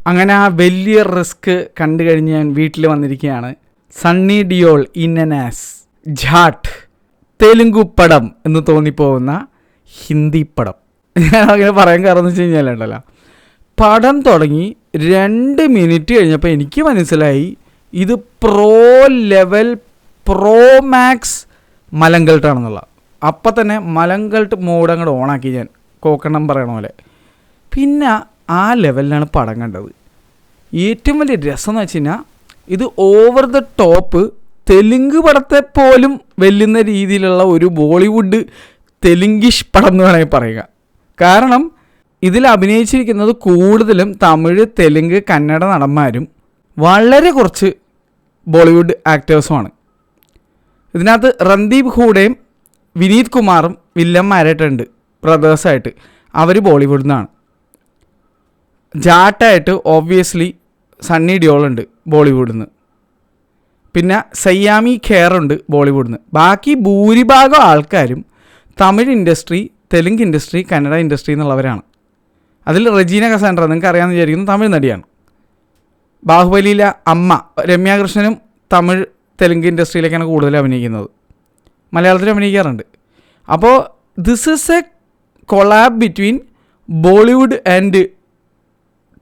അങ്ങനെ ആ വലിയ റിസ്ക് കണ്ടു കഴിഞ്ഞ് ഞാൻ വീട്ടിൽ വന്നിരിക്കുകയാണ്. സണ്ണി ഡിയോൾ ഇന്നനാസ് ജാട്ട് തെലുങ്കു പടം എന്ന് തോന്നിപ്പോകുന്ന ഹിന്ദി പടം. ഞാൻ അങ്ങനെ പറയാൻ കാരണം എന്ന് വെച്ച് കഴിഞ്ഞാലുണ്ടല്ലോ, പടം തുടങ്ങി 2 മിനിറ്റ് കഴിഞ്ഞപ്പോൾ എനിക്ക് മനസ്സിലായി ഇത് പ്രോ ലെവൽ പ്രോ മാക്സ് മലങ്കൾട്ടാണെന്നുള്ള. അപ്പം തന്നെ മലങ്കൾട്ട് മോഡ് അങ്ങോട്ട് ഓണാക്കി ഞാൻ, കോക്കണം പറയണ പോലെ. പിന്നെ ആ ലെവലിലാണ് പടം കണ്ടത്. ഏറ്റവും വലിയ രസം എന്ന് വെച്ച് കഴിഞ്ഞാൽ ഇത് ഓവർ ദ ടോപ്പ് തെലുങ്ക് പടത്തെ പോലും വെല്ലുന്ന രീതിയിലുള്ള ഒരു ബോളിവുഡ് തെലുങ്കിഷ് പടം എന്ന് വേണമെങ്കിൽ പറയുക. കാരണം ഇതിൽ അഭിനയിച്ചിരിക്കുന്നത് കൂടുതലും തമിഴ്, തെലുങ്ക്, കന്നഡ നടന്മാരും വളരെ കുറച്ച് ബോളിവുഡ് ആക്ടേഴ്സുമാണ്. ഇതിനകത്ത് രൺദീപ് ഹൂഡയും വിനീത് കുമാറും വില്ലന്മാരായിട്ടുണ്ട്, ബ്രദേഴ്സായിട്ട്. അവർ ബോളിവുഡിൽ നിന്നാണ്. ജാട്ടായിട്ട് ഓബ്വിയസ്ലി സണ്ണി ഡിയോൾ ഉണ്ട് ബോളിവുഡിൽ നിന്ന്. പിന്നെ സയ്യാമി ഖേറുണ്ട് ബോളിവുഡിൽ നിന്ന്. ബാക്കി ഭൂരിഭാഗം ആൾക്കാരും Tamil industry, Telugu industry, Kannada industry എന്നുള്ളവരാണ്. അതിൽ റെജീന കസാൻഡ്ര നിങ്ങൾക്ക് അറിയാമെന്ന് വിചാരിക്കുന്നു, തമിഴ് നടിയാണ്. ബാഹുബലിയിലെ അമ്മ രമ്യാകൃഷ്ണനും തമിഴ് തെലുങ്ക് ഇൻഡസ്ട്രിയിലേക്കാണ് കൂടുതൽ അഭിനയിക്കുന്നത്. മലയാളത്തിൽ അഭിനയിക്കാറുണ്ട്. അപ്പോൾ this is A collab between Bollywood and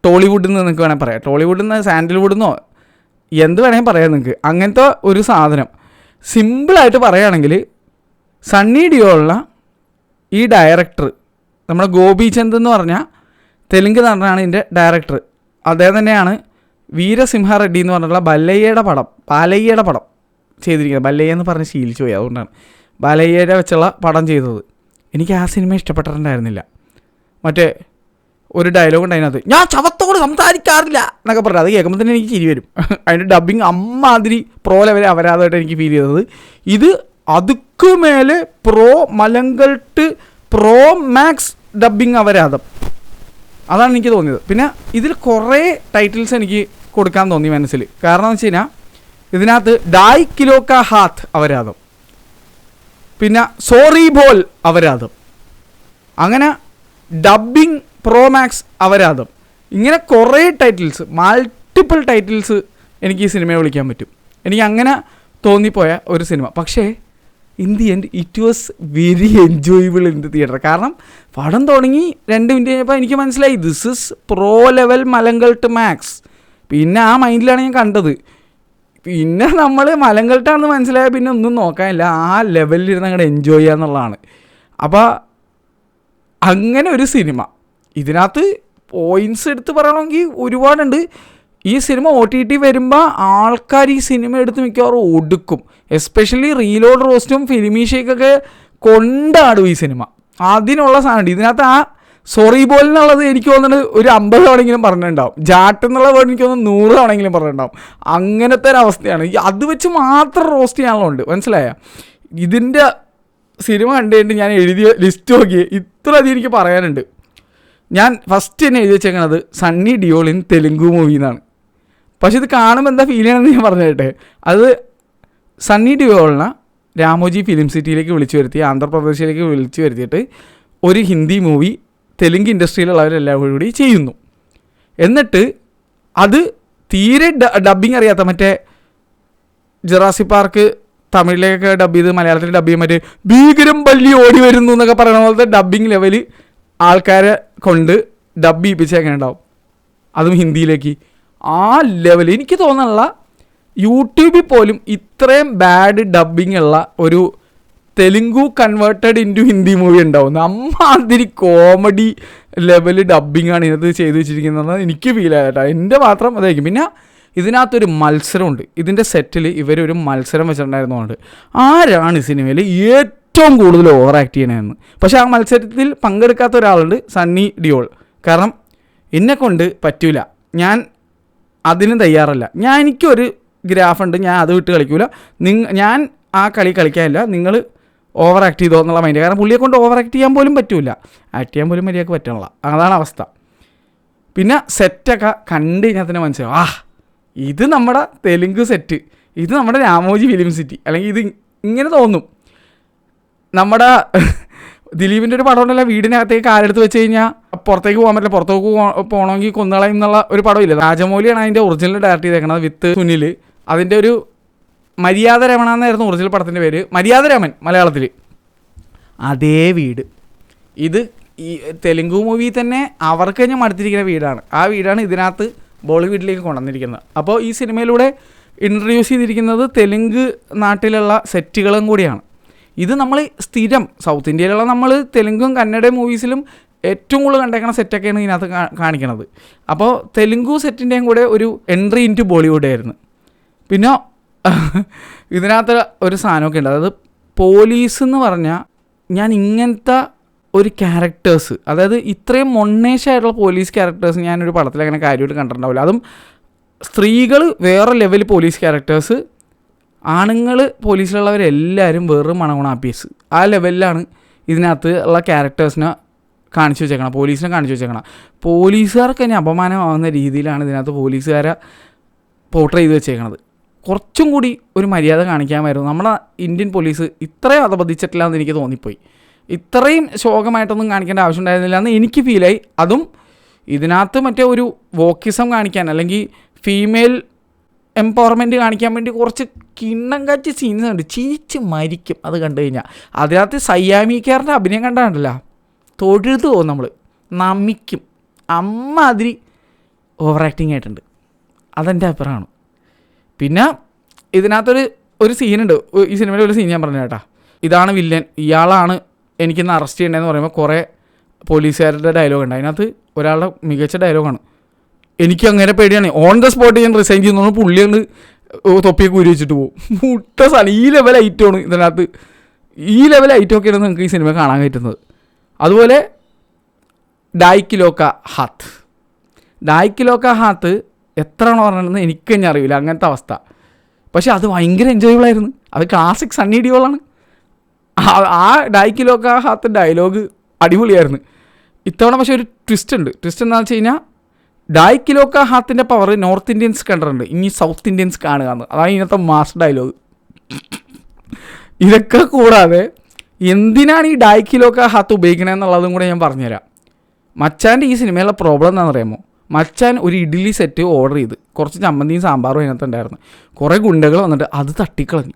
Tollywood എന്ന് നിങ്ങൾക്ക് വേണമെങ്കിൽ പറയാം. ടോളിവുഡിൽ നിന്ന് സാൻഡൽവുഡിൽ നിന്നോ എന്ത് വേണമെങ്കിൽ പറയാം നിങ്ങൾക്ക്. അങ്ങനത്തെ ഒരു സാധനം സിമ്പിളായിട്ട് പറയുകയാണെങ്കിൽ സണ്ണി ഡിയോളിന ഈ ഡയറക്ടർ നമ്മുടെ ഗോപിചന്ദ് എന്ന് പറഞ്ഞാൽ തെലുങ്ക് നടനാണ് ഇതിൻ്റെ ഡയറക്ടർ. അദ്ദേഹം തന്നെയാണ് വീരസിംഹ റെഡ്ഡി എന്ന് പറഞ്ഞിട്ടുള്ള ബാലയ്യയുടെ പടം ചെയ്തിരിക്കുന്നത്. ബല്ലയ്യ എന്ന് പറഞ്ഞ് ശീലിച്ചു പോയി, അതുകൊണ്ടാണ് ബാലയ്യയുടെ വെച്ചുള്ള പടം ചെയ്തത്. എനിക്ക് ആ സിനിമ ഇഷ്ടപ്പെട്ടിട്ടുണ്ടായിരുന്നില്ല. മറ്റേ ഒരു ഡയലോഗ് ഉണ്ട് അതിനകത്ത്, ഞാൻ ശവത്തോട് സംസാരിക്കാറില്ല എന്നൊക്കെ പറഞ്ഞത്. അത് കേൾക്കുമ്പോൾ തന്നെ എനിക്ക് ചിരി വരും. അതിൻ്റെ ഡബ്ബിങ് അമ്മാതിരി പ്രോ ലെവൽ അപരാധമായിട്ട് എനിക്ക് ഫീൽ ചെയ്തത്. ഇത് അതുക്ക് മേലെ പ്രോ മലങ്കൾട്ട് പ്രോ മാക്സ് ഡബ്ബിങ് അപരാധം, അതാണ് എനിക്ക് തോന്നിയത്. പിന്നെ ഇതിൽ കുറേ ടൈറ്റിൽസ് എനിക്ക് കൊടുക്കാൻ തോന്നി മനസ്സിൽ. കാരണം എന്ന് വെച്ച് കഴിഞ്ഞാൽ ഇതിനകത്ത് 2.5 കിലോ കാ ഹാത്ത് അപരാധം, പിന്നെ സോറി ബോൾ അപരാധം, അങ്ങനെ ഡബ്ബിങ് പ്രോമാക്സ് അപരാധം, ഇങ്ങനെ കുറേ ടൈറ്റിൽസ്, മൾട്ടിപ്പിൾ ടൈറ്റിൽസ് എനിക്ക് ഈ സിനിമയെ വിളിക്കാൻ പറ്റും. എനിക്ക് അങ്ങനെ തോന്നിപ്പോയ ഒരു സിനിമ. പക്ഷേ in the end it was very enjoyable in the theatre. കാരണം പടം തുടങ്ങി 2 മിനിറ്റ് കഴിഞ്ഞപ്പോൾ എനിക്ക് മനസ്സിലായി ദിസ് ഇസ് പ്രോ ലെവൽ മലങ്കൾട്ട് മാക്സ്. പിന്നെ ആ മൈൻഡിലാണ് ഞാൻ കണ്ടത്. പിന്നെ നമ്മൾ മലങ്കൾട്ടാണെന്ന് മനസ്സിലായാൽ പിന്നെ ഒന്നും നോക്കാനില്ല, ആ ലെവലിലിരുന്ന് അങ്ങോട്ട് എൻജോയ് ചെയ്യുക എന്നുള്ളതാണ്. അപ്പോൾ അങ്ങനെ ഒരു സിനിമ. ഇതിനകത്ത് പോയിൻറ്റ്സ് എടുത്ത് പറയണമെങ്കിൽ ഒരുപാടുണ്ട്. ഈ സിനിമ OTT വരുമ്പോൾ ആൾക്കാർ ഈ സിനിമ എടുത്ത് മിക്കവാറും ഒടുക്കും. എസ്പെഷ്യലി റീലോഡ് റോസ്റ്റും ഫിലിമീഷയ്ക്കൊക്കെ കൊണ്ടാടും ഈ സിനിമ. അതിനുള്ള സാധനമുണ്ട് ഇതിനകത്ത്. ആ സോറി ബോൾ എന്നുള്ളത് എനിക്ക് തോന്നുന്നത് ഒരു 50 തവണെങ്കിലും പറഞ്ഞിട്ടുണ്ടാവും. ജാട്ട് എന്നുള്ള വേർഡ് എനിക്ക് തോന്നുന്നു 100 തവണെങ്കിലും പറഞ്ഞിട്ടുണ്ടാവും. അങ്ങനത്തെ ഒരു അവസ്ഥയാണ്. അത് വെച്ച് മാത്രം റോസ്റ്റ് ചെയ്യാനുള്ളതുണ്ട്, മനസ്സിലായ? ഇതിൻ്റെ സിനിമ കണ്ടുകഴിഞ്ഞിട്ട് ഞാൻ എഴുതിയ ലിസ്റ്റ് നോക്കി ഇത്ര അധികം എനിക്ക് പറയാനുണ്ട്. ഞാൻ ഫസ്റ്റ് തന്നെ എഴുതി വെച്ചേക്കണത് സണ്ണി ഡിയോൾ ഇൻ തെലുങ്കു മൂവി എന്നാണ്. പക്ഷെ ഇത് കാണുമ്പോൾ എന്താ ഫീൽ ചെയ്യണമെന്ന് ഞാൻ പറഞ്ഞിട്ടെ. അത് സണ്ണി ഡിയോളിനെ രാമോജി ഫിലിം സിറ്റിയിലേക്ക് വിളിച്ചു വരുത്തി, ആന്ധ്രാപ്രദേശിലേക്ക് വിളിച്ചു വരുത്തിയിട്ട് ഒരു ഹിന്ദി മൂവി തെലുങ്ക് ഇൻഡസ്ട്രിയിലുള്ളവരെല്ലാവരും കൂടി ചെയ്യുന്നു. എന്നിട്ട് അത് തീരെ ഡബ്ബിങ് അറിയാത്ത, മറ്റേ ജുറാസിക് പാർക്ക് തമിഴിലേക്ക് ഡബ് ചെയ്ത് മലയാളത്തിൽ ഡബ് ചെയ്യാൻ, മറ്റേ ഭീകരം പല്ലി ഓടി വരുന്നു എന്നൊക്കെ പറയുന്ന പോലത്തെ ഡബ്ബിങ് ലെവല് ആൾക്കാരെ കൊണ്ട് ഡബ് ചെയ്യിപ്പിച്ചേക്കാൻ ഉണ്ടാവും, അതും ഹിന്ദിയിലേക്ക്. ആ ലെവൽ എനിക്ക് തോന്നുന്നില്ല യൂട്യൂബിൽ പോലും ഇത്രയും ബാഡ് ഡബ്ബിങ് ഉള്ള ഒരു Telugu converted into Hindi movie ഉണ്ടാവും. അമ്മാതിരി കോമഡി ലെവൽ ഡബ്ബിങ്ങാണ് ഇതിനകത്ത് ചെയ്ത് വെച്ചിരിക്കുന്നത് എനിക്ക് ഫീൽ ആയിട്ടാ. എൻ്റെ മാത്രം അതായിരിക്കും. പിന്നെ ഇതിനകത്തൊരു മത്സരമുണ്ട്. ഇതിൻ്റെ സെറ്റിൽ ഇവരൊരു മത്സരം വെച്ചിട്ടുണ്ടായിരുന്നതുകൊണ്ട് ആരാണ് ഈ സിനിമയിൽ ഏറ്റവും കൂടുതൽ ഓവർ ആക്ട് ചെയ്യണമെന്ന്. പക്ഷേ ആ മത്സരത്തിൽ പങ്കെടുക്കാത്ത ഒരാളുണ്ട്, സണ്ണി ഡിയോൾ. കാരണം എന്നെക്കൊണ്ട് പറ്റൂല, ഞാൻ അതിന് തയ്യാറല്ല. എനിക്കൊരു ഗ്രാഫുണ്ട്, ഞാൻ അത് വിട്ട് കളിക്കൂല. ഞാൻ ആ കളി കളിക്കാനില്ല, നിങ്ങൾ ഓവർ ആക്ട് ചെയ്തോ എന്നുള്ള മൈൻഡ്. കാരണം പുള്ളിയെ കൊണ്ട് ഓവർ ആക്ട് ചെയ്യാൻ പോലും പറ്റൂല, ആക്ട് ചെയ്യാൻ പോലും മര്യാദക്ക് പറ്റണില്ല, അതാണ് അവസ്ഥ. പിന്നെ സെറ്റൊക്കെ കണ്ട് കഴിഞ്ഞാൽ തന്നെ മനസ്സിലാവും, ഇത് നമ്മുടെ തെലുങ്ക് സെറ്റ്, ഇത് നമ്മുടെ രാമോജി ഫിലിം സിറ്റി, അല്ലെങ്കിൽ ഇത് ഇങ്ങനെ തോന്നും. നമ്മുടെ ദിലീപിൻ്റെ ഒരു പടം ഉണ്ടല്ലോ, വീടിനകത്തേക്ക് കാലെടുത്ത് വെച്ച് കഴിഞ്ഞാൽ പുറത്തേക്ക് പോകാൻ പറ്റില്ല, പുറത്തേക്ക് പോകണമെങ്കിൽ കൊന്നുകളയും എന്നുള്ള ഒരു പടമില്ല. രാജമൗലിയാണ് അതിൻ്റെ ഒറിജിനൽ ഡയറക്റ്റ് ചെയ്തേക്കണത് വിത്ത് സുനിൽ. അതിൻ്റെ ഒരു മര്യാദ രമണ എന്നായിരുന്നു ഒറിജിനൽ പടത്തിൻ്റെ പേര്, മര്യാദ രാമൻ മലയാളത്തിൽ. അതേ വീട് ഇത് ഈ തെലുങ്ക് മൂവി തന്നെ അവർക്ക് തന്നെ മടുത്തിരിക്കുന്ന വീടാണ്. ആ വീടാണ് ഇതിനകത്ത് ബോളിവുഡിലേക്ക് കൊണ്ടുവന്നിരിക്കുന്നത്. അപ്പോൾ ഈ സിനിമയിലൂടെ ഇൻട്രൊഡ്യൂസ് ചെയ്തിരിക്കുന്നത് തെലുങ്ക് നാട്ടിലുള്ള സെറ്റുകളും കൂടിയാണ്. ഇത് നമ്മൾ സ്ഥിരം സൗത്ത് ഇന്ത്യയിലുള്ള നമ്മൾ തെലുങ്കും കന്നഡ മൂവീസിലും ഏറ്റവും കൂടുതൽ കണ്ടേക്കുന്ന സെറ്റൊക്കെയാണ് ഇതിനകത്ത് കാണിക്കുന്നത്. അപ്പോൾ തെലുങ്കു സെറ്റിൻ്റെയും കൂടെ ഒരു എൻട്രി ഇൻ ടു ബോളിവുഡ് ആയിരുന്നു. പിന്നെ ഇതിനകത്ത് ഒരു സാധനമൊക്കെ ഉണ്ട്, അതായത് പോലീസ് എന്ന് പറഞ്ഞാൽ ഞാൻ ഇങ്ങനത്തെ ഒരു ക്യാരക്ടേഴ്സ്, അതായത് ഇത്രയും മൊണ്ണേഷായിട്ടുള്ള പോലീസ് ക്യാരക്ടേഴ്സ് ഞാനൊരു പടത്തിൽ അങ്ങനെ കാര്യമായിട്ട് കണ്ടിട്ടുണ്ടാവില്ല. അതും സ്ത്രീകൾ വേറെ ലെവൽ പോലീസ് ക്യാരക്ടേഴ്സ്, ആണുങ്ങൾ പോലീസിലുള്ളവരെല്ലാവരും വേറെ മണഗുണാപ്പീസ്. ആ ലെവലിലാണ് ഇതിനകത്ത് ഉള്ള ക്യാരക്ടേഴ്സിനെ കാണിച്ചു വെച്ചേക്കണം, പോലീസിനെ കാണിച്ചു വെച്ചേക്കണം. പോലീസുകാർക്ക് തന്നെ അപമാനമാകുന്ന രീതിയിലാണ് ഇതിനകത്ത് പോലീസുകാരെ പോർട്രേ ചെയ്ത് വെച്ചേക്കണത്. കുറച്ചും കൂടി ഒരു മര്യാദ കാണിക്കാമായിരുന്നു. നമ്മുടെ ഇന്ത്യൻ പോലീസ് ഇത്രയും അധപതിച്ചിട്ടില്ല എന്ന് എനിക്ക് തോന്നിപ്പോയി. ഇത്രയും ശോകമായിട്ടൊന്നും കാണിക്കേണ്ട ആവശ്യം ഉണ്ടായിരുന്നില്ല എന്ന് എനിക്ക് ഫീലായി. അതും ഇതിനകത്ത് മറ്റേ ഒരു വോക്കിസം കാണിക്കാൻ അല്ലെങ്കിൽ ഫീമെയിൽ എംപവർമെൻറ്റ് കാണിക്കാൻ വേണ്ടി കുറച്ച് കിണ്ണം കാച്ചി സീൻസ് ഉണ്ട്, ചിരിച്ച് മരിക്കും അത് കണ്ടു കഴിഞ്ഞാൽ. അതിനകത്ത് സയ്യാമിക്കാരുടെ അഭിനയം കണ്ടാണ്ടല്ല തൊഴുതു പോകും, നമ്മൾ നമിക്കും. അമ്മാതിരി ഓവർ ആക്ടിങ് ആയിട്ടുണ്ട്, അതെൻ്റെ അഭിപ്രായമാണ്. പിന്നെ ഇതിനകത്തൊരു സീനുണ്ട്, ഈ സിനിമയിൽ ഒരു സീൻ ഞാൻ പറഞ്ഞു കേട്ടാ. ഇതാണ് വില്ലൻ, ഇയാളാണ് എനിക്കിന്ന് അറസ്റ്റ് ചെയ്യേണ്ടതെന്ന് പറയുമ്പോൾ കുറേ പോലീസുകാരുടെ ഡയലോഗ് ഉണ്ട്. അതിനകത്ത് ഒരാളുടെ മികച്ച ഡയലോഗാണ്, എനിക്ക് അങ്ങനെ പേടിയാണ്, ഓൺ ദ സ്പോട്ട് ഞാൻ റിസൈൻ ചെയ്യുന്നു, പുള്ളിയാണ് തൊപ്പിയൊക്കെ ഊരി വെച്ചിട്ട് പോകും. മുട്ട സാധനം, ഈ ലെവൽ ഐറ്റമാണ് ഇതിനകത്ത്. ഈ ലെവൽ ഐറ്റമൊക്കെയാണ് നിങ്ങൾക്ക് ഈ സിനിമ കാണാൻ പറ്റുന്നത്. അതുപോലെ ഡായ് കിലോ കാ ഹാത്ത് എത്രയാണോ പറഞ്ഞതെന്ന് എനിക്ക് തന്നെ അറിയില്ല, അങ്ങനത്തെ അവസ്ഥ. പക്ഷെ അത് ഭയങ്കര എൻജോയബിൾ ആയിരുന്നു. അത് ക്ലാസിക് സണ്ണി ഡിയോളാണ്. ആ ഡായ് കിലോ കാ ഹാത്ത് ഡയലോഗ് അടിപൊളിയായിരുന്നു. ഇത്തവണ പക്ഷേ ഒരു ട്വിസ്റ്റ് ഉണ്ട്. ട്വിസ്റ്റ് എന്താണെന്ന് വെച്ച് കഴിഞ്ഞാൽ ഡായ് കിലോ കാ ഹാത്തിൻ്റെ പവർ നോർത്ത് ഇന്ത്യൻസ് കണ്ടിട്ടുണ്ട്, ഇനി സൗത്ത് ഇന്ത്യൻസ് കാണുക എന്ന്. അതാണ് ഇന്നത്തെ മാസ്റ്റർ ഡയലോഗ്. ഇതൊക്കെ കൂടാതെ എന്തിനാണ് ഈ ഡായ് കിലോ കാ ഹാത്ത് ഉപയോഗിക്കണത് എന്നുള്ളതും കൂടെ ഞാൻ പറഞ്ഞുതരാം. മച്ചാൻ്റെ ഈ സിനിമയിലുള്ള പ്രോബ്ലം എന്താണെന്ന് അറിയാമോ? മച്ചാൻ ഒരു ഇഡ്ഡലി സെറ്റ് ഓർഡർ ചെയ്ത് കുറച്ച് ചമ്മന്തിയും സാമ്പാറും അതിനകത്തുണ്ടായിരുന്നു. കുറേ ഗുണ്ടകൾ വന്നിട്ട് അത് തട്ടിക്കളഞ്ഞു.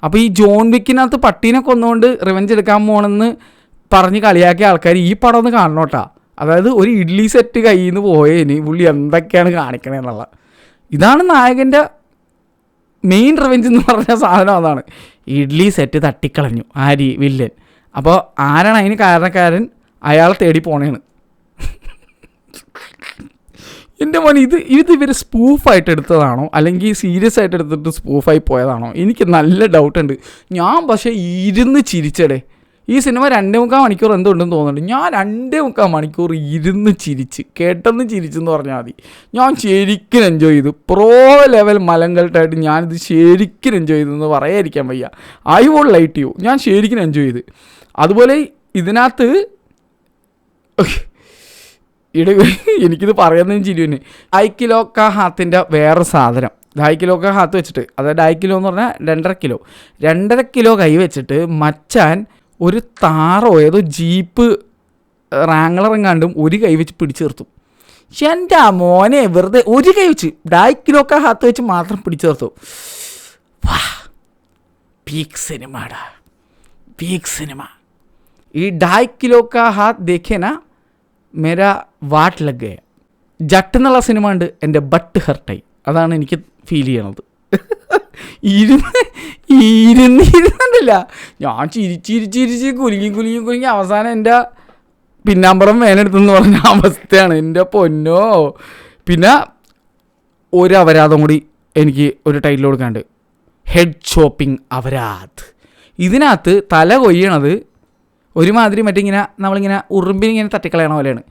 അപ്പോൾ ഈ ജോൺ വിക്കിനകത്ത് പട്ടീനെ കൊന്നുകൊണ്ട് റിവെഞ്ച് എടുക്കാൻ പോകണമെന്ന് പറഞ്ഞ് കളിയാക്കിയ ആൾക്കാർ ഈ പടം ഒന്ന് കാണണോട്ടാ. അതായത് ഒരു ഇഡ്ഡലി സെറ്റ് കയ്യിൽ നിന്ന് പോയേന് പുള്ളി എന്തൊക്കെയാണ് കാണിക്കണേ എന്നുള്ള. ഇതാണ് നായകൻ്റെ മെയിൻ റിവെഞ്ച് എന്ന് പറഞ്ഞ സാധനം. അതാണ് ഇഡ്ഡലി സെറ്റ് തട്ടിക്കളഞ്ഞു ആര് വില്ലൻ. അപ്പോൾ ആരാണ് അതിന് കാരണക്കാരൻ? അയാളെ തേടി പോണേണ്. എൻ്റെ മോനെ ഇത് ഇവർ സ്പൂഫായിട്ട് എടുത്തതാണോ അല്ലെങ്കിൽ സീരിയസ് ആയിട്ട് എടുത്തിട്ട് സ്പൂഫായി പോയതാണോ? എനിക്ക് നല്ല ഡൗട്ടുണ്ട്. ഞാൻ പക്ഷേ ഇരുന്ന് ചിരിച്ചടേ. ഈ സിനിമ 2.25 മണിക്കൂർ എന്തുണ്ടെന്ന് തോന്നുന്നുണ്ട്. ഞാൻ 2.25 മണിക്കൂർ ഇരുന്ന് ചിരിച്ച്, കേട്ടെന്ന് ചിരിച്ചെന്ന് പറഞ്ഞാൽ മതി. ഞാൻ ശരിക്കും എൻജോയ് ചെയ്തു. പ്രോ ലെവൽ മലങ്കൾട്ടായിട്ട് ഞാനിത് ശരിക്കും എൻജോയ് ചെയ്തെന്ന് പറയാതിരിക്കാൻ വയ്യ. ഐ വോണ്ട് ലൈറ്റ് യു, ഞാൻ ശരിക്കും എൻജോയ് ചെയ്ത്. അതുപോലെ ഇതിനകത്ത് എനിക്കിത് പറയുന്നതിന് ചിരി തന്നെ. ഡായ് കിലോ കാ ഹാത്തിൻ്റെ വേറെ സാധനം, ഡായ് കിലോ കാ ഹാത്ത് വെച്ചിട്ട്, അതായത് ഡായ് കിലോ എന്ന് പറഞ്ഞാൽ 2.5 കിലോ കൈ വെച്ചിട്ട് മച്ചാൻ ഒരു താറോ ഏതോ ജീപ്പ് റാങ്കളറെങ്ങാണ്ടും ഒരു കൈ വെച്ച് പിടിച്ചു നിർത്തും. എൻ്റെ മോനെ വെറുതെ ഒരു കൈ വെച്ച് ഡായ് കിലോ കാ ഹാത്ത് വെച്ച് മാത്രം പിടിച്ചു നിർത്തും. വാ, പീക്ക് സിനിമടാ, പീക്ക് സിനിമ. ഈ ഡായ് കിലോ കാ ഹാത്ത് ദേഖേന മേരാ വാട്ട് ലഗ്. ജട്ട് എന്നുള്ള സിനിമ ഉണ്ട്, എൻ്റെ ബട്ട് ഹെർട്ടായി. അതാണ് എനിക്ക് ഫീൽ ചെയ്യണത്. ഇരുന്നില്ല, ഞാൻ ചിരിച്ച് കുലുങ്ങി അവസാനം എൻ്റെ പിന്നാമ്പറം വേനെടുത്തെന്ന് പറഞ്ഞ അവസ്ഥയാണ്. എൻ്റെ പൊന്നോ. പിന്നെ ഒരു അപരാധം കൂടി എനിക്ക് ഒരു ടൈറ്റിൽ കൊടുക്കാണ്ട്, ഹെഡ് ചോപ്പിംഗ് അപരാധ്. ഇതിനകത്ത് തല കൊയ്യണത് ഒരുമാതിരി മറ്റിങ്ങനെ നമ്മളിങ്ങനെ ഉറുമ്പിനിങ്ങനെ തട്ടിക്കളയണ പോലെയാണ്.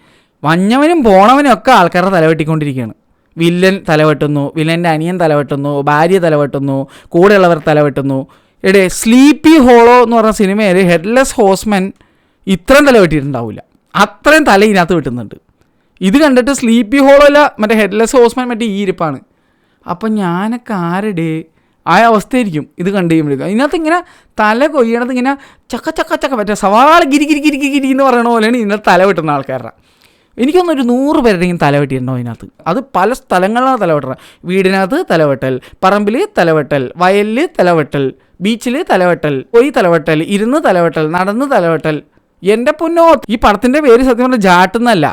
വഞ്ഞവനും പോണവനും ഒക്കെ ആൾക്കാരുടെ തലവെട്ടിക്കൊണ്ടിരിക്കുകയാണ്. വില്ലൻ തലവെട്ടുന്നു, വില്ലൻ്റെ അനിയൻ തലവെട്ടുന്നു, ഭാര്യ തലവെട്ടുന്നു, കൂടെയുള്ളവർ തലവെട്ടുന്നു. എടേ, സ്ലീപ്പി ഹോളോ എന്ന് പറഞ്ഞ സിനിമയിൽ ഹെഡ്ലെസ് ഹോഴ്സ്മാൻ ഇത്രയും തലവെട്ടിയിട്ടുണ്ടാവില്ല, അത്രയും തല ഇതിനകത്ത് വെട്ടുന്നുണ്ട്. ഇത് കണ്ടിട്ട് സ്ലീപ്പി ഹോളോ അല്ല, മറ്റേ ഹെഡ്ലെസ് ഹോഴ്സ്മാൻ മറ്റേ ഈ ഇരിപ്പാണ്. അപ്പം ഞാനൊക്കെ ആരുടെ ആ അവസ്ഥയായിരിക്കും ഇത് കണ്ടു കഴിയുമ്പോഴേക്കും. ഇതിനകത്ത് ഇങ്ങനെ തല കൊയ്യണത് ഇങ്ങനെ ചക്ക ചക്ക ചക്ക പറ്റുക സവാള ഗിരി ഗിരി ഗിരി ഗിരി എന്ന് പറയണ പോലെയാണ് ഇതിനകത്ത് തല വെട്ടുന്ന ആൾക്കാരുടെ. എനിക്കൊന്നൊരു 100 പേരുടെയും തല വെട്ടിയിട്ടുണ്ടോ അതിനകത്ത്. അത് പല സ്ഥലങ്ങളിലാണ് തലവെട്ടണം. വീടിനകത്ത് തലവെട്ടൽ, പറമ്പിൽ തലവെട്ടൽ, വയലിൽ തലവെട്ടൽ, ബീച്ചിൽ തലവെട്ടൽ, പോയി തലവെട്ടൽ, ഇരുന്ന് തലവെട്ടൽ, നടന്ന് തലവെട്ടൽ. എൻ്റെ പൊന്നോ, ഈ പടത്തിൻ്റെ പേര് സത്യം പറഞ്ഞാൽ ജാട്ടെന്നല്ല,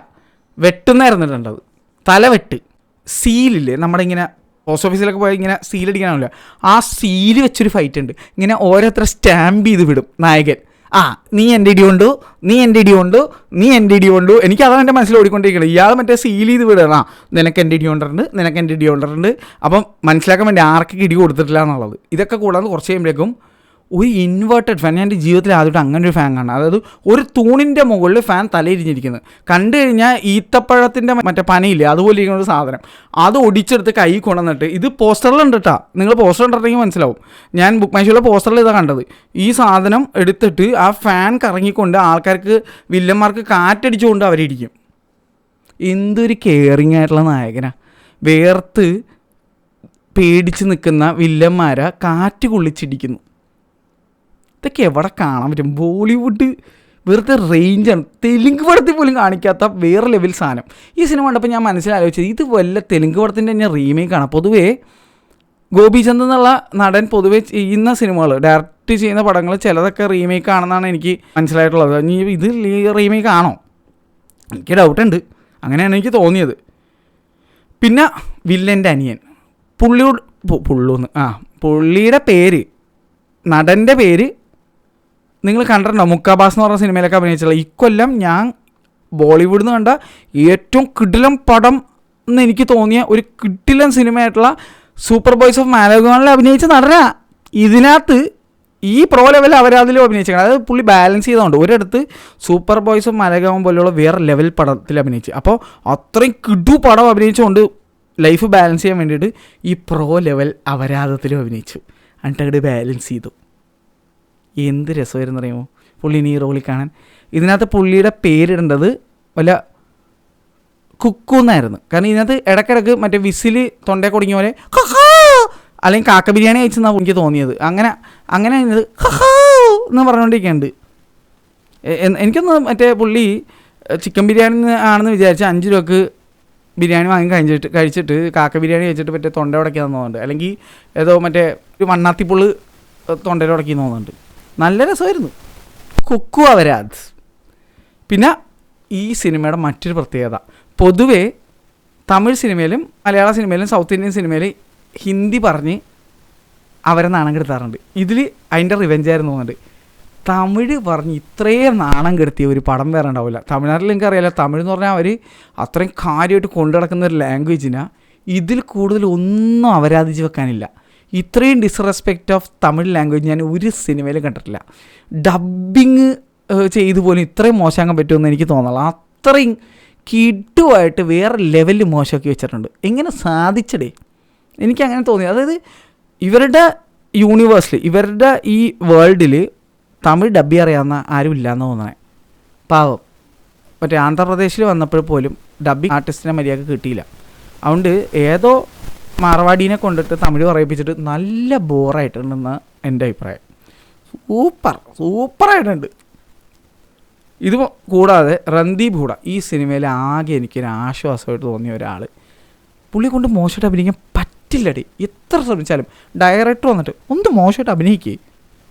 വെട്ടുന്നായിരുന്നിട്ടുണ്ടത്. തലവെട്ട്. സീലില്ലേ നമ്മുടെ ഇങ്ങനെ പോസ്റ്റ് ഓഫീസിലൊക്കെ പോയി ഇങ്ങനെ സീലടിക്കാനാവില്ല, ആ സീല് വെച്ചൊരു ഫൈറ്റ് ഉണ്ട്. ഇങ്ങനെ ഓരോരുത്തർ സ്റ്റാമ്പ് ചെയ്ത് വിടും നായകൻ. നീ എൻ്റെ ഇടി കൊണ്ടു, നീ എൻ്റെ ഇടി കൊണ്ടു, നീ എൻ്റെ ഇടി കൊണ്ടു. എനിക്ക് അതാണ് എൻ്റെ മനസ്സിൽ ഓടിക്കൊണ്ടിരിക്കുന്നത്. ഇയാൾ മറ്റേ സീൽ ചെയ്ത് വിടണം, നിനക്ക് എൻ്റെ ഇടി കൊണ്ടിട്ടുണ്ട്, നിനക്ക് എൻ്റെ ഇടി കൊണ്ടിട്ടുണ്ട്. അപ്പം മനസ്സിലാക്കാൻ വേണ്ടി ആർക്കൊക്കെ ഇടി കൊടുത്തിട്ടില്ല എന്നുള്ളത്. ഇതൊക്കെ കൂടാതെ കുറച്ച് കഴിയുമ്പോഴേക്കും ഒരു ഇൻവേർട്ടഡ് ഫാൻ, ഞാൻ എൻ്റെ ജീവിതത്തിൽ ആദ്യമായിട്ട് അങ്ങനെ ഒരു ഫാൻ കാണാം. അതായത് ഒരു തൂണിൻ്റെ മുകളിൽ ഫാൻ തലയിരിഞ്ഞിരിക്കുന്നത് കണ്ടു കഴിഞ്ഞാൽ ഈത്തപ്പഴത്തിൻ്റെ മറ്റേ പനയില്ലേ അതുപോലെ ഇരിക്കുന്ന ഒരു സാധനം, അത് ഒടിച്ചെടുത്ത് കൈ കൊണ്ടുവന്നിട്ട്, ഇത് പോസ്റ്ററിലുണ്ട് കേട്ടോ, നിങ്ങൾ പോസ്റ്റർ ഉണ്ടെങ്കിൽ മനസ്സിലാവും. ഞാൻ ബുക്ക് മൈ ഷോയിലെ പോസ്റ്ററിൽ ഇതാണ് കണ്ടത്. ഈ സാധനം എടുത്തിട്ട് ആ ഫാൻ കറങ്ങിക്കൊണ്ട് ആൾക്കാർക്ക് വില്ലന്മാർക്ക് കാറ്റടിച്ചുകൊണ്ട് അവരിടിക്കും. എന്തൊരു കെയറിങ് ആയിട്ടുള്ള നായകനാ. വേർത്ത് പേടിച്ച് നിൽക്കുന്ന വില്ലന്മാരെ കാറ്റ് കൊള്ളിച്ചിടിക്കുന്നു. ഇതൊക്കെ എവിടെ കാണാൻ പറ്റും? ബോളിവുഡ് വെറുതെ റേഞ്ചാണ്. തെലുങ്ക് പടത്തിൽ പോലും കാണിക്കാത്ത വേറെ ലെവൽ സാധനം. ഈ സിനിമ കണ്ടപ്പോൾ ഞാൻ മനസ്സിലാലോചിച്ചത് ഇത് വല്ല തെലുങ്ക് പടത്തിൻ്റെ തന്നെ റീമേക്കാണ്. പൊതുവേ ഗോപിചന്ദ് എന്നുള്ള നടൻ പൊതുവേ ചെയ്യുന്ന സിനിമകൾ, ഡയറക്റ്റ് ചെയ്യുന്ന പടങ്ങൾ ചിലതൊക്കെ റീമേക്ക് ആണെന്നാണ് എനിക്ക് മനസ്സിലായിട്ടുള്ളത്. ഇനി ഇത് റീമേക്ക് ആണോ? എനിക്ക് ഡൗട്ടുണ്ട്. അങ്ങനെയാണ് എനിക്ക് തോന്നിയത്. പിന്നെ വില്ലൻ്റെ അനിയൻ പുള്ളിയുടെ പേര്, നടൻ്റെ പേര് നിങ്ങൾ കണ്ടിട്ടുണ്ടോ? മുക്കാബാസ് എന്ന് പറഞ്ഞ സിനിമയിലൊക്കെ അഭിനയിച്ചുള്ള. ഇക്കൊല്ലം ഞാൻ ബോളിവുഡിൽ നിന്ന് കണ്ട ഏറ്റവും കിടിലൻ പടം എന്ന് എനിക്ക് തോന്നിയ ഒരു കിടിലൻ സിനിമയായിട്ടുള്ള സൂപ്പർ ബോയ്സ് ഓഫ് മാലഗോണിൽ അഭിനയിച്ച നടനാ. ഇതിനകത്ത് ഈ പ്രോ ലെവൽ അവരതിലും അഭിനയിച്ചേക്കണം. അതായത് പുള്ളി ബാലൻസ് ചെയ്തുകൊണ്ട് ഒരിടത്ത് സൂപ്പർ ബോയ്സ് ഓഫ് മാലഗോൺ പോലെയുള്ള വേറെ ലെവൽ പടത്തിൽ അഭിനയിച്ചു. അപ്പോൾ അത്രയും കിടു പടം അഭിനയിച്ചുകൊണ്ട് ലൈഫ് ബാലൻസ് ചെയ്യാൻ വേണ്ടിയിട്ട് ഈ പ്രോ ലെവൽ അപരാധത്തിലും അഭിനയിച്ചു. എന്നിട്ട് ബാലൻസ് ചെയ്തു. എന്ത് രസമായിരുന്നു അറിയുമോ പുള്ളിന് ഈ റോളിൽ കാണാൻ. ഇതിനകത്ത് പുള്ളിയുടെ പേരിടേണ്ടത് വല്ല കുക്കു എന്നായിരുന്നു. കാരണം ഇതിനകത്ത് ഇടയ്ക്കിടയ്ക്ക് മറ്റേ വിസിൽ തൊണ്ടേ കൊടുങ്ങിയ പോലെ അല്ലെങ്കിൽ കാക്ക ബിരിയാണി അയച്ചെന്നാണ് എനിക്ക് തോന്നിയത്. അങ്ങനെ ഇത് എന്ന് പറഞ്ഞുകൊണ്ടിരിക്കുന്നുണ്ട്. എനിക്കൊന്ന് മറ്റേ പുള്ളി ചിക്കൻ ബിരിയാണി ആണെന്ന് വിചാരിച്ച് 5 രൂപക്ക് ബിരിയാണി വാങ്ങി കഴിച്ചിട്ട് കാക്ക ബിരിയാണി കഴിച്ചിട്ട് മറ്റേ തൊണ്ട ഉടക്കിയാന്ന് തോന്നുന്നുണ്ട്. അല്ലെങ്കിൽ ഏതോ മറ്റേ ഒരു മണ്ണാത്തിപ്പുള്ള് തൊണ്ടയിൽ ഉടക്കി തോന്നുന്നുണ്ട്. നല്ല രസമായിരുന്നു കുക്കു അവരാത്. പിന്നെ ഈ സിനിമയുടെ മറ്റൊരു പ്രത്യേകത, പൊതുവേ തമിഴ് സിനിമയിലും മലയാള സിനിമയിലും സൗത്ത് ഇന്ത്യൻ സിനിമയിൽ ഹിന്ദി പറഞ്ഞ് അവരെ നാണം കെടുത്താറുണ്ട്. ഇതിൽ അതിൻ്റെ റിവെഞ്ചായിരുന്നു തോന്നുന്നുണ്ട്. തമിഴ് പറഞ്ഞ് ഇത്രയും നാണം കെടുത്തിയ ഒരു പടം വേറെ ഉണ്ടാവില്ല. തമിഴ്നാട്ടിൽ എനിക്കറിയാലോ, തമിഴ് എന്ന് പറഞ്ഞാൽ അവർ അത്രയും കാര്യമായിട്ട് കൊണ്ടു നടക്കുന്ന ഒരു ലാംഗ്വേജിനാണ്. ഇതിൽ കൂടുതൽ ഒന്നും അവരാധിച്ച് വെക്കാനില്ല. ഇത്രയും ഡിസ്റെസ്പെക്റ്റ് ഓഫ് തമിഴ് ലാംഗ്വേജ് ഞാൻ ഒരു സിനിമയിലും കണ്ടിട്ടില്ല. ഡബ്ബിങ് ചെയ്തു പോലും ഇത്രയും മോശമാക്കാൻ പറ്റുമെന്ന് എനിക്ക് തോന്നുന്നില്ല. അത്രയും കിടുവായിട്ട് വേറെ ലെവലിൽ മോശമാക്കി വെച്ചിട്ടുണ്ട്. എങ്ങനെ സാധിച്ചടേ? എനിക്കങ്ങനെ തോന്നി. അതായത് ഇവരുടെ യൂണിവേഴ്സിൽ, ഇവരുടെ ഈ വേൾഡിൽ തമിഴ് ഡബ്ബി അറിയാവുന്ന ആരും ഇല്ലയെന്ന് തോന്നണേ. പാവം മറ്റേ ആന്ധ്രാപ്രദേശിൽ വന്നപ്പോൾ പോലും ഡബ്ബിങ് ആർട്ടിസ്റ്റിനെ മര്യാദക്ക് കിട്ടിയില്ല. അതുകൊണ്ട് ഏതോ മാർവാടീനെ കൊണ്ടിട്ട് തമിഴ് പറയിപ്പിച്ചിട്ട് നല്ല ബോറായിട്ടുണ്ടെന്ന് എൻ്റെ അഭിപ്രായം. സൂപ്പറായിട്ടുണ്ട്. ഇത് കൂടാതെ രൺദീപ് ഹൂഡ ഈ സിനിമയിൽ ആകെ എനിക്കൊരു ആശ്വാസമായിട്ട് തോന്നിയ ഒരാൾ. പുള്ളിയെ കൊണ്ട് മോശമായിട്ട് അഭിനയിക്കാൻ പറ്റില്ലടി. എത്ര ശ്രമിച്ചാലും ഡയറക്ടർ വന്നിട്ട് ഒന്ന് മോശമായിട്ട് അഭിനയിക്കുകയെ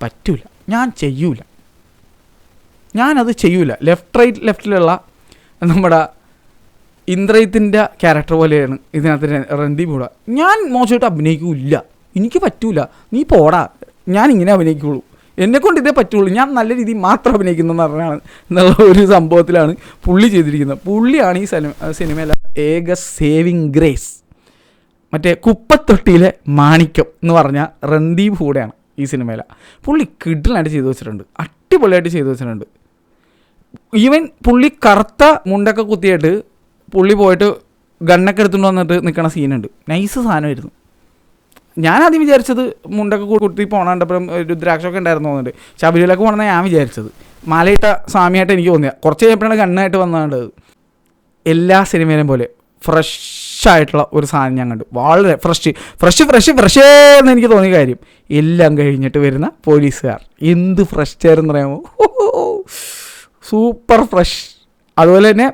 പറ്റൂല, ഞാനത് ചെയ്യൂല. ലെഫ്റ്റിലുള്ള നമ്മുടെ ഇന്ദ്രജിത്തിൻ്റെ ക്യാരക്ടർ പോലെയാണ് ഇതിനകത്ത് രൺദീപ് ഹൂഡ. ഞാൻ മോശമായിട്ട് അഭിനയിക്കില്ല, എനിക്ക് പറ്റൂല, നീ പോടാ, ഞാൻ ഇങ്ങനെ അഭിനയിക്കുള്ളൂ, എന്നെക്കൊണ്ട് ഇതേ പറ്റുള്ളൂ, ഞാൻ നല്ല രീതിയിൽ മാത്രം അഭിനയിക്കുന്നതെന്ന് പറഞ്ഞാണ് എന്നുള്ള ഒരു സംഭവത്തിലാണ് പുള്ളി ചെയ്തിരിക്കുന്നത്. പുള്ളിയാണ് ഈ സിനിമയിലെ ഏക സേവിങ് ഗ്രേസ്. മറ്റേ കുപ്പത്തൊട്ടിയിലെ മാണിക്യം എന്ന് പറഞ്ഞ രൺദീപ് ഹൂഡയാണ് ഈ സിനിമയിലെ. പുള്ളി കിഡിലായിട്ട് ചെയ്തു വെച്ചിട്ടുണ്ട്, അടിപൊളിയായിട്ട് ചെയ്തു വെച്ചിട്ടുണ്ട്. ഈവൻ പുള്ളി കറുത്ത മുണ്ടൊക്കെ കുത്തിയിട്ട് പുള്ളി പോയിട്ട് ഗണ്ണൊക്കെ എടുത്തുകൊണ്ട് വന്നിട്ട് നിൽക്കണ സീനുണ്ട്. നൈസ് സാധനമായിരുന്നു. ഞാനാദ്യം വിചാരിച്ചത് മുണ്ടൊക്കെ കുത്തി പോകണപ്പോഴും രുദ്രാക്ഷമൊക്കെ ഉണ്ടായിരുന്നു തോന്നുന്നുണ്ട്. ശബരിമലയൊക്കെ പോകണമെന്ന് ഞാൻ വിചാരിച്ചത്. മാലയിട്ട സ്വാമിയായിട്ട് എനിക്ക് തോന്നിയത്. കുറച്ച് കഴിഞ്ഞപ്പോഴാണ് ഗണ്ണായിട്ട് വന്നത്. എല്ലാ സിനിമയിലും പോലെ ഫ്രഷ് ആയിട്ടുള്ള ഒരു സാധനം ഞാൻ കണ്ടു. വളരെ ഫ്രഷ് എന്ന് എനിക്ക് തോന്നിയ കാര്യം. എല്ലാം കഴിഞ്ഞിട്ട് വരുന്ന പോലീസുകാർ എന്ത് ഫ്രഷ് എന്ന് പറയാമോ, സൂപ്പർ ഫ്രഷ്. അതുപോലെ തന്നെ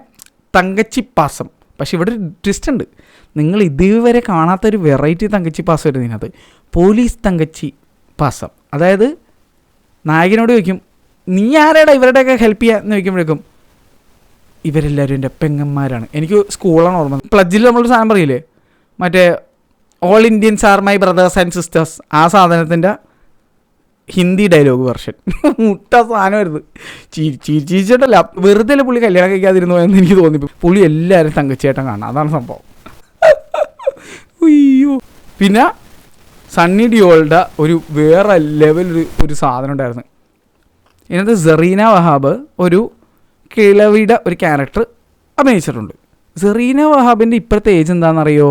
തങ്കച്ചി പാസം. പക്ഷെ ഇവിടെ ഒരു ട്വിസ്റ്റ് ഉണ്ട്. നിങ്ങൾ ഇതുവരെ കാണാത്തൊരു വെറൈറ്റി തങ്കച്ചി പാസം വരുന്നത് ഇതിനകത്ത്. പോലീസ് തങ്കച്ചി പാസം. അതായത് നായകനോട് ചോദിക്കും, നീ ആരാടാ ഇവരുടെയൊക്കെ ഹെൽപ്പ് ചെയ്യുക എന്ന് ചോദിക്കുമ്പോഴേക്കും ഇവരെല്ലാവരും എൻ്റെ പെങ്ങന്മാരാണ്. എനിക്ക് സ്കൂളാണ് ഓർമ്മ. പ്ലഡ്ജിൽ നമ്മളൊരു സാധനം പറയില്ലേ, മറ്റേ all Indians are my brothers and sisters, ആ സാധനത്തിൻ്റെ ഹിന്ദി ഡയലോഗ് വെർഷൻ. മുട്ട സാധനമായിരുന്നു. ചിരിച്ചിട്ടല്ല, വെറുതെ അല്ല പുള്ളി കല്യാണം കഴിക്കാതിരുന്നു എന്ന് എനിക്ക് തോന്നി. പുള്ളി എല്ലാവരും തങ്കച്ചേട്ടൻ കാണാം, അതാണ് സംഭവം. അയ്യോ. പിന്നെ സണ്ണി ഡിയോളുടെ ഒരു വേറെ ലെവൽ ഒരു സാധനം ഉണ്ടായിരുന്നു. ഇതിനകത്ത് സെറീന വഹാബ് ഒരു കിളവിയുടെ ഒരു ക്യാരക്ടർ അഭിനയിച്ചിട്ടുണ്ട്. സെറീന വഹാബിൻ്റെ ഇപ്പോഴത്തെ ഏജ് എന്താണെന്നറിയോ?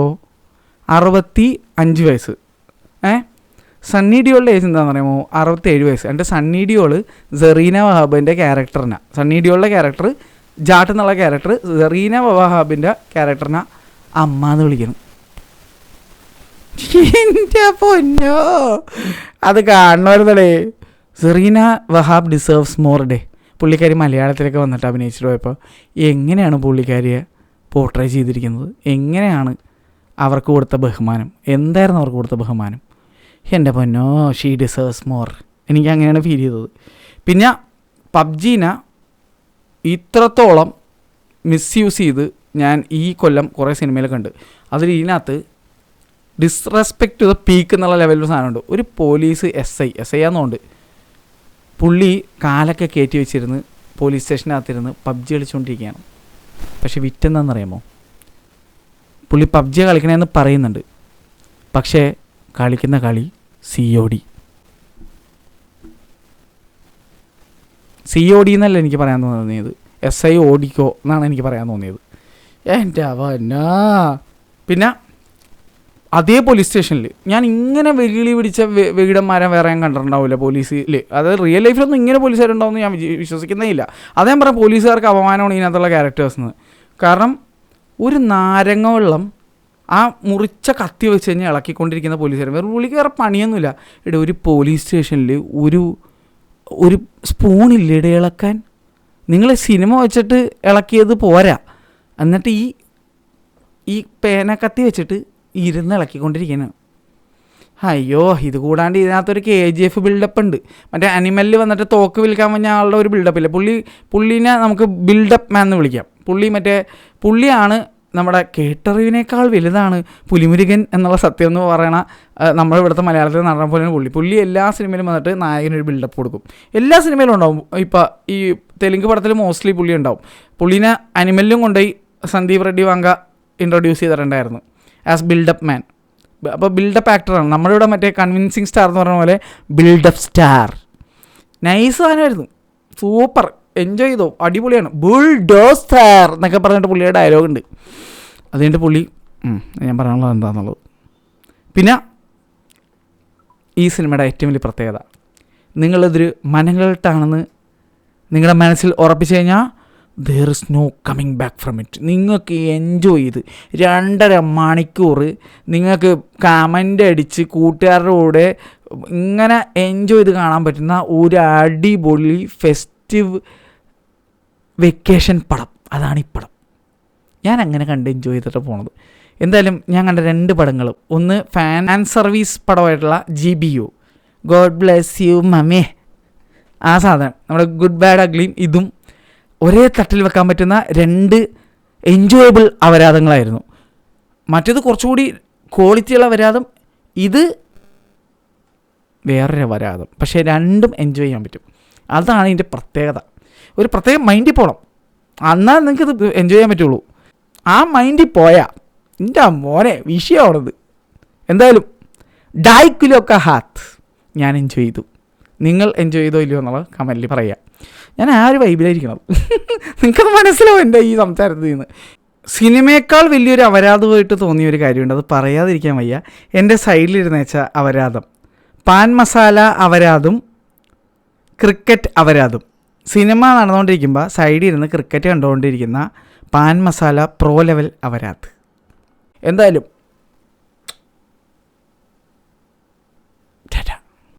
65 വയസ്സ്. സണ്ണി ഡിയോളുടെ ഏജ് എന്താണെന്നറിയാമോ? 67 വയസ്സ്. എന്നിട്ട് സണ്ണി ഡിയോള് സെറീന വഹാബിൻ്റെ ക്യാരക്ടറിനാണ്, സണ്ണി ഡിയോളുടെ ക്യാരക്ടർ ജാട്ട് എന്നുള്ള ക്യാരക്ടർ സെറീന വഹാബിൻ്റെ ക്യാരക്ടറിനെ അമ്മ എന്ന് വിളിക്കണം. എൻ്റെ പൊന്നോ, അത് കാണുമായിരുന്നല്ലേ. Zarina Wahab deserves more day. പുള്ളിക്കാരി മലയാളത്തിലൊക്കെ വന്നിട്ട് അഭിനയിച്ചിട്ട് പോയപ്പോൾ എങ്ങനെയാണ് പുള്ളിക്കാരിയെ പോർട്രേ ചെയ്തിരിക്കുന്നത്, എങ്ങനെയാണ് അവർക്ക് കൊടുത്ത ബഹുമാനം, എന്തായിരുന്നു അവർക്ക് കൊടുത്ത ബഹുമാനം. എൻ്റെ പൊന്നോ, ഷീ ഡിസേർവ്സ് മോർ. എനിക്ക് അങ്ങനെയാണ് ഫീൽ ചെയ്തത്. പിന്നെ പബ്ജീനെ ഇത്രത്തോളം മിസ്യൂസ് ചെയ്ത് ഞാൻ ഈ കൊല്ലം കുറേ സിനിമയിലൊക്കെ ഉണ്ട്. അതിൽ ഇതിനകത്ത് ഡിസ്റെസ്പെക്റ്റ് ടു ദ പീക്ക് എന്നുള്ള ലെവലിൽ സാധനമുണ്ട്. ഒരു പോലീസ് എസ് ഐ ആണെന്നുണ്ട്, പുള്ളി കാലൊക്കെ കയറ്റി വെച്ചിരുന്ന് പോലീസ് സ്റ്റേഷനകത്തിരുന്ന് പബ്ജി കളിച്ചുകൊണ്ടിരിക്കുകയാണ്. പക്ഷെ വിറ്റെന്താണെന്നറിയാമോ? പുള്ളി പബ്ജി കളിക്കണമെന്ന് പറയുന്നുണ്ട്, പക്ഷേ കളിക്കുന്ന കളി COD എന്നല്ല എനിക്ക് പറയാൻ തോന്നിയത്, SI ഓടിക്കോ എന്നാണ് എനിക്ക് പറയാൻ തോന്നിയത്. എൻ്റെ അവനാ. പിന്നെ അതേ പോലീസ് സ്റ്റേഷനിൽ ഞാൻ ഇങ്ങനെ വെകിളി പിടിച്ച വെകിടന്മാരെ വേറെ ഞാൻ കണ്ടിട്ടുണ്ടാവില്ല പോലീസിൽ. അതായത് റിയൽ ലൈഫിലൊന്നും ഇങ്ങനെ പോലീസുകാരുണ്ടാവുമെന്ന് ഞാൻ വിശ്വസിക്കുന്നേ ഇല്ല. അതേ ഞാൻ പറയാം, പോലീസുകാർക്ക് അപമാനമാണ് ഇതിനകത്തുള്ള ക്യാരക്ടേഴ്സെന്ന്. കാരണം ഒരു നാരങ്ങ വെള്ളം ആ മുറിച്ച കത്തി വെച്ച് കഴിഞ്ഞാൽ ഇളക്കിക്കൊണ്ടിരിക്കുന്ന പോലീസുകാർ. വേറെ പുള്ളിക്ക് വേറെ പണിയൊന്നുമില്ല. ഇവിടെ ഒരു പോലീസ് സ്റ്റേഷനിൽ ഒരു സ്പൂണില്ലേ ഇളക്കാൻ? നിങ്ങൾ സിനിമ വെച്ചിട്ട് ഇളക്കിയത് പോരാ, എന്നിട്ട് ഈ പേനക്കത്തി വെച്ചിട്ട് ഇരുന്ന് ഇളക്കിക്കൊണ്ടിരിക്കുകയാണ്. അയ്യോ, ഇത് കൂടാണ്ട് ഇതിനകത്തൊരു KGF ബിൽഡപ്പ് ഉണ്ട്. മറ്റേ അനിമലിൽ വന്നിട്ട് തോക്ക് വിൽക്കാൻ പറഞ്ഞ ആളുടെ ഒരു ബിൽഡപ്പില്ല. പുള്ളീനെ നമുക്ക് ബിൽഡപ്പ് മാൻ എന്ന് വിളിക്കാം. പുള്ളിയാണ് നമ്മുടെ കേട്ടറിവിനേക്കാൾ വലുതാണ് പുലിമുരുകൻ എന്നുള്ള സത്യം എന്ന് പറയണ നമ്മുടെ ഇവിടുത്തെ മലയാളത്തിൽ നടന്ന പോലെയാണ് പുള്ളി എല്ലാ സിനിമയിലും വന്നിട്ട് നായകനൊരു ബിൽഡപ്പ് കൊടുക്കും. എല്ലാ സിനിമയിലും ഉണ്ടാവും. ഇപ്പോൾ ഈ തെലുങ്ക് പടത്തിൽ മോസ്റ്റ്ലി പുള്ളി ഉണ്ടാവും. പുള്ളീനെ അനിമലിലും കൊണ്ടുപോയി സന്ദീപ് റെഡ്ഡി വാങ്ക ഇൻട്രൊഡ്യൂസ് ചെയ്തിട്ടുണ്ടായിരുന്നു ആസ് ബിൽഡപ്പ് മാൻ. അപ്പോൾ ബിൽഡപ്പ് ആക്ടറാണ്. നമ്മുടെ ഇവിടെ മറ്റേ കൺവിൻസിങ് സ്റ്റാർ എന്ന് പറഞ്ഞ പോലെ ബിൽഡപ്പ് സ്റ്റാർ. നൈസ് സാധനമായിരുന്നു, സൂപ്പർ, എൻജോയ് ചെയ്തോ, അടിപൊളിയാണ്. ബുൾഡോസർ എന്നൊക്കെ പറഞ്ഞിട്ട് പുള്ളിയുടെ ഡയലോഗ് ഉണ്ട്. അതുകൊണ്ട് പുള്ളി ഞാൻ പറയാനുള്ളത് എന്താണെന്നുള്ളത്. പിന്നെ ഈ സിനിമയുടെ ഏറ്റവും വലിയ പ്രത്യേകത, നിങ്ങളിതൊരു മനങ്ങളിട്ടാണെന്ന് നിങ്ങളുടെ മനസ്സിൽ ഉറപ്പിച്ചു കഴിഞ്ഞാൽ there is no coming back from it. നിങ്ങൾക്ക് എൻജോയ് ചെയ്ത് 2.5 മണിക്കൂർ നിങ്ങൾക്ക് കമൻ്റ് അടിച്ച് കൂട്ടുകാരുടെ കൂടെ ഇങ്ങനെ എൻജോയ് ചെയ്ത് കാണാൻ പറ്റുന്ന ഒരു അടിപൊളി ഫെസ്റ്റീവ് വെക്കേഷൻ പടം. അതാണ് ഈ പടം. ഞാൻ അങ്ങനെ കണ്ട് എൻജോയ് ചെയ്തിട്ട് പോണത്. എന്തായാലും ഞാൻ കണ്ട 2 പടങ്ങളും, ഒന്ന് ഫാൻ സർവീസ് പടമായിട്ടുള്ള GBU, ഗോഡ് ബ്ലെസ് യു മമ്മേ, ആ സാധനം, നമ്മുടെ ഗുഡ് ബാഡ് അഗ്ലിയും ഇതും ഒരേ തട്ടിൽ വെക്കാൻ പറ്റുന്ന 2 എൻജോയബിൾ അപരാധങ്ങളായിരുന്നു. മറ്റേത് കുറച്ചുകൂടി ക്വാളിറ്റിയുള്ള അപരാധം, ഇത് വേറൊരു അപരാധം. പക്ഷേ രണ്ടും എൻജോയ് ചെയ്യാൻ പറ്റും. അതാണ് ഇതിൻ്റെ പ്രത്യേകത. ഒരു പ്രത്യേക മൈൻഡിൽ പോകണം, എന്നാൽ നിങ്ങൾക്കിത് എൻജോയ് ചെയ്യാൻ പറ്റുള്ളൂ. ആ മൈൻഡിൽ പോയാൽ എൻ്റെ മോനെ വിഷയമാണത്. എന്തായാലും 2.5 കിലോ കാ ഹാത്ത് ഞാൻ എൻജോയ് ചെയ്തു. നിങ്ങൾ എൻജോയ് ചെയ്തോ ഇല്ലയോ എന്നുള്ളത് കമൻറ്റിൽ പറയുക. ഞാൻ ആ ഒരു വൈബിലായിരിക്കണം. നിങ്ങൾക്കത് മനസ്സിലാവും എൻ്റെ ഈ സംസാരത്തിൽ നിന്ന്. സിനിമയേക്കാൾ വലിയൊരു അപരാധമായിട്ട് തോന്നിയൊരു കാര്യമുണ്ട്, അത് പറയാതിരിക്കാൻ വയ്യ. എൻ്റെ സൈഡിലിരുന്ന് വെച്ച അപരാധം, പാൻ മസാല അപരാധം, ക്രിക്കറ്റ് അപരാധം. സിനിമ നടന്നുകൊണ്ടിരിക്കുമ്പോൾ സൈഡിൽ ഇരുന്ന് ക്രിക്കറ്റ് കണ്ടുകൊണ്ടിരിക്കുന്ന പാൻ മസാല പ്രോ ലെവൽ അപരാധ്. എന്തായാലും